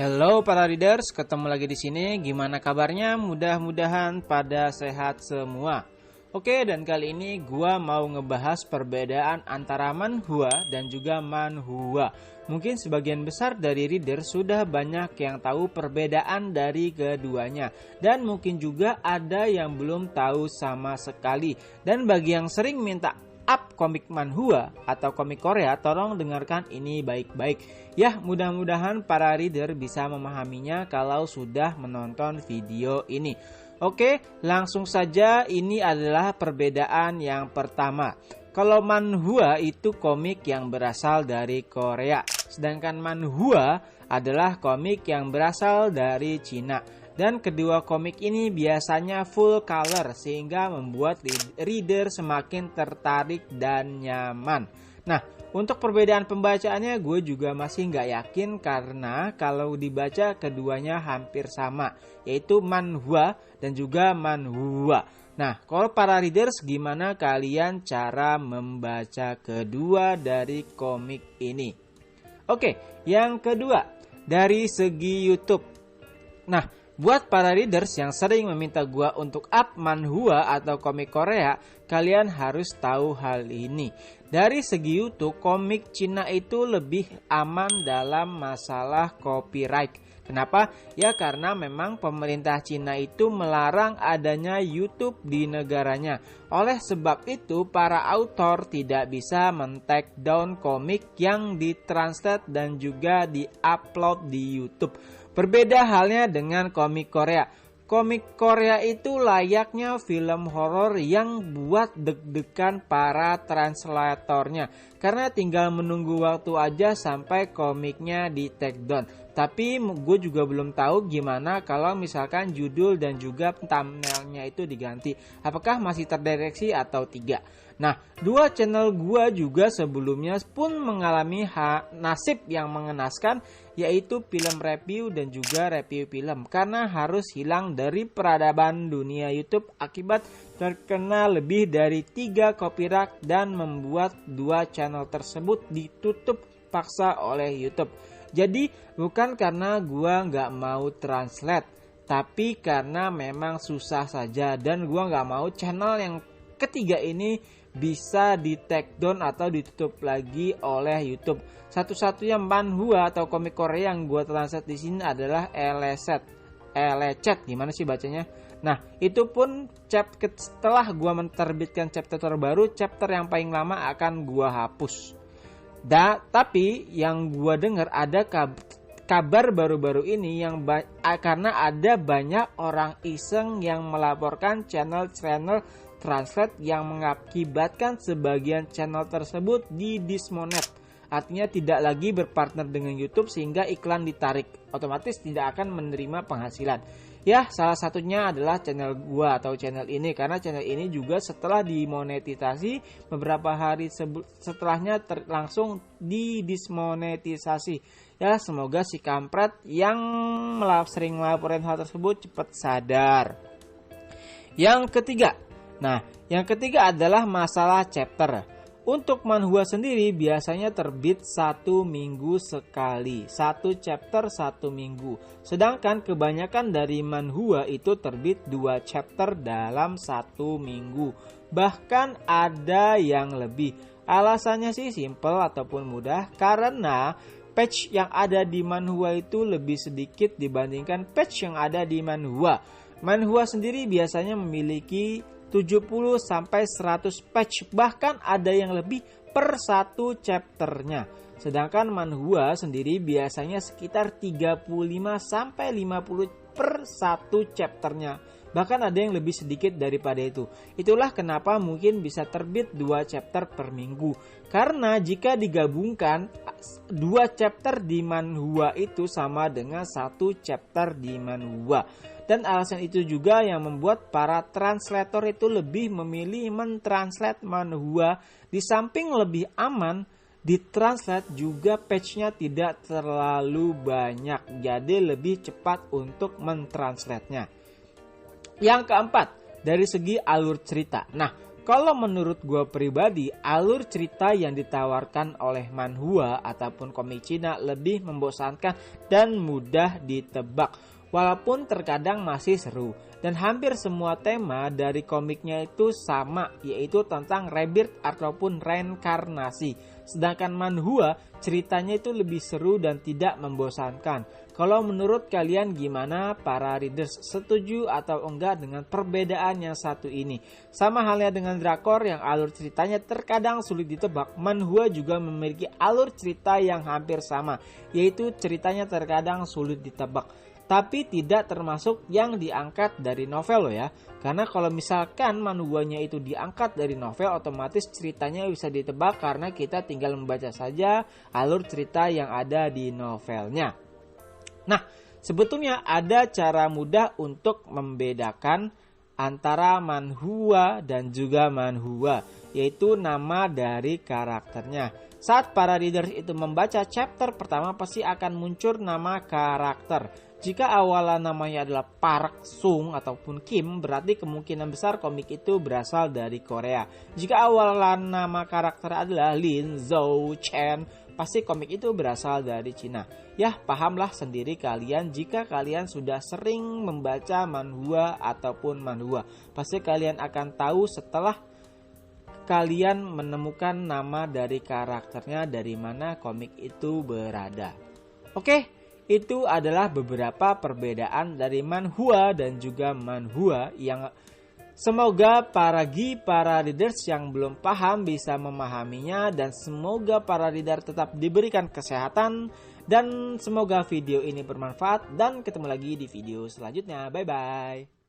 Hello para readers, ketemu lagi di sini. Gimana kabarnya? Mudah-mudahan pada sehat semua. Oke, dan kali ini gua mau ngebahas perbedaan antara manhwa dan juga manhwa. Mungkin sebagian besar dari reader sudah banyak yang tahu perbedaan dari keduanya, dan mungkin juga ada yang belum tahu sama sekali. Dan bagi yang sering minta up komik manhwa atau komik Korea, tolong dengarkan ini baik-baik. Ya, mudah-mudahan para reader bisa memahaminya kalau sudah menonton video ini. Oke, langsung saja, ini adalah perbedaan yang pertama. Kalau manhwa itu komik yang berasal dari Korea, sedangkan manhwa adalah komik yang berasal dari Cina. Dan kedua komik ini biasanya full color sehingga membuat reader semakin tertarik dan nyaman. Nah, untuk perbedaan pembacaannya gue juga masih nggak yakin karena kalau dibaca keduanya hampir sama, yaitu manhwa dan juga manhwa. Nah, kalau para readers, gimana kalian cara membaca kedua dari komik ini? Oke, yang kedua, dari segi YouTube. Nah, buat para readers yang sering meminta gua untuk up manhwa atau komik Korea, kalian harus tahu hal ini. Dari segi YouTube, komik Cina itu lebih aman dalam masalah copyright. Kenapa? Ya karena memang pemerintah Cina itu melarang adanya YouTube di negaranya. Oleh sebab itu, para author tidak bisa men-take down komik yang ditranslate dan juga di-upload di YouTube. Berbeda halnya dengan komik Korea. Komik Korea itu layaknya film horor yang buat deg-degan para translatornya. Karena tinggal menunggu waktu aja sampai komiknya di take down. Tapi gue juga belum tahu gimana kalau misalkan judul dan juga thumbnailnya itu diganti. Apakah masih terdeteksi atau tidak? Nah, dua channel gue juga sebelumnya pun mengalami nasib yang mengenaskan, yaitu film review dan juga review film, karena harus hilang dari peradaban dunia YouTube akibat terkena lebih dari 3 copyright dan membuat dua channel tersebut ditutup paksa oleh YouTube. Jadi bukan karena gua nggak mau translate, tapi karena memang susah saja dan gua nggak mau channel yang ketiga ini bisa di take down atau ditutup lagi oleh YouTube. Satu-satunya manhwa atau komik Korea yang gue translate di sini adalah Elecet, gimana sih bacanya? Nah, itu pun setelah gue menerbitkan chapter terbaru, chapter yang paling lama akan gue hapus. Tapi yang gue dengar ada kabar baru-baru ini yang karena ada banyak orang iseng yang melaporkan channel-channel translate yang mengakibatkan sebagian channel tersebut dismonet. Artinya tidak lagi berpartner dengan YouTube sehingga iklan ditarik. Otomatis tidak akan menerima penghasilan. Ya, salah satunya adalah channel gua atau channel ini, karena channel ini juga setelah dimonetisasi beberapa hari setelahnya langsung dismonetisasi. Ya, semoga si kampret yang sering melaporkan hal tersebut cepat sadar. Yang ketiga adalah masalah chapter. Untuk manhwa sendiri biasanya terbit 1 minggu sekali, 1 chapter 1 minggu. Sedangkan kebanyakan dari manhwa itu terbit 2 chapter dalam 1 minggu. Bahkan ada yang lebih. Alasannya sih simple ataupun mudah, karena page yang ada di manhwa itu lebih sedikit dibandingkan page yang ada di manhwa. Manhwa sendiri biasanya memiliki 70-100 page, bahkan ada yang lebih per 1 chapternya. Sedangkan manhwa sendiri biasanya sekitar 35-50 per 1 chapternya. Bahkan ada yang lebih sedikit daripada itu. Itulah kenapa mungkin bisa terbit 2 chapter per minggu. Karena jika digabungkan 2 chapter di manhwa itu sama dengan 1 chapter di manhwa. Dan alasan itu juga yang membuat para translator itu lebih memilih mentranslate manhwa. Di samping lebih aman, ditranslate juga page-nya tidak terlalu banyak. Jadi lebih cepat untuk mentranslate-nya. Yang keempat, dari segi alur cerita. Nah, Kalau menurut gue pribadi, alur cerita yang ditawarkan oleh manhwa ataupun komik Cina lebih membosankan dan mudah ditebak. Walaupun terkadang masih seru. Dan hampir semua tema dari komiknya itu sama, yaitu tentang rebirth ataupun reinkarnasi. Sedangkan manhwa ceritanya itu lebih seru dan tidak membosankan. Kalau menurut kalian gimana para readers, setuju atau enggak dengan perbedaan yang satu ini? Sama halnya dengan drakor yang alur ceritanya terkadang sulit ditebak, manhwa juga memiliki alur cerita yang hampir sama, yaitu ceritanya terkadang sulit ditebak. Tapi tidak termasuk yang diangkat dari novel loh ya. Karena kalau misalkan manhwanya itu diangkat dari novel, otomatis ceritanya bisa ditebak karena kita tinggal membaca saja alur cerita yang ada di novelnya. Nah, sebetulnya ada cara mudah untuk membedakan antara manhwa dan juga manhwa, yaitu nama dari karakternya. Saat para readers itu membaca chapter pertama, pasti akan muncul nama karakter. Jika awalan namanya adalah Park Sung ataupun Kim, berarti kemungkinan besar komik itu berasal dari Korea. Jika awalan nama karakter adalah Lin, Zhou, Chen, pasti komik itu berasal dari Cina. Ya, pahamlah sendiri kalian jika kalian sudah sering membaca manhwa ataupun manhwa. Pasti kalian akan tahu setelah kalian menemukan nama dari karakternya dari mana komik itu berada. Oke. Itu adalah beberapa perbedaan dari manhwa dan juga manhwa yang semoga para readers yang belum paham bisa memahaminya, dan semoga para reader tetap diberikan kesehatan, dan semoga video ini bermanfaat, dan ketemu lagi di video selanjutnya. Bye bye.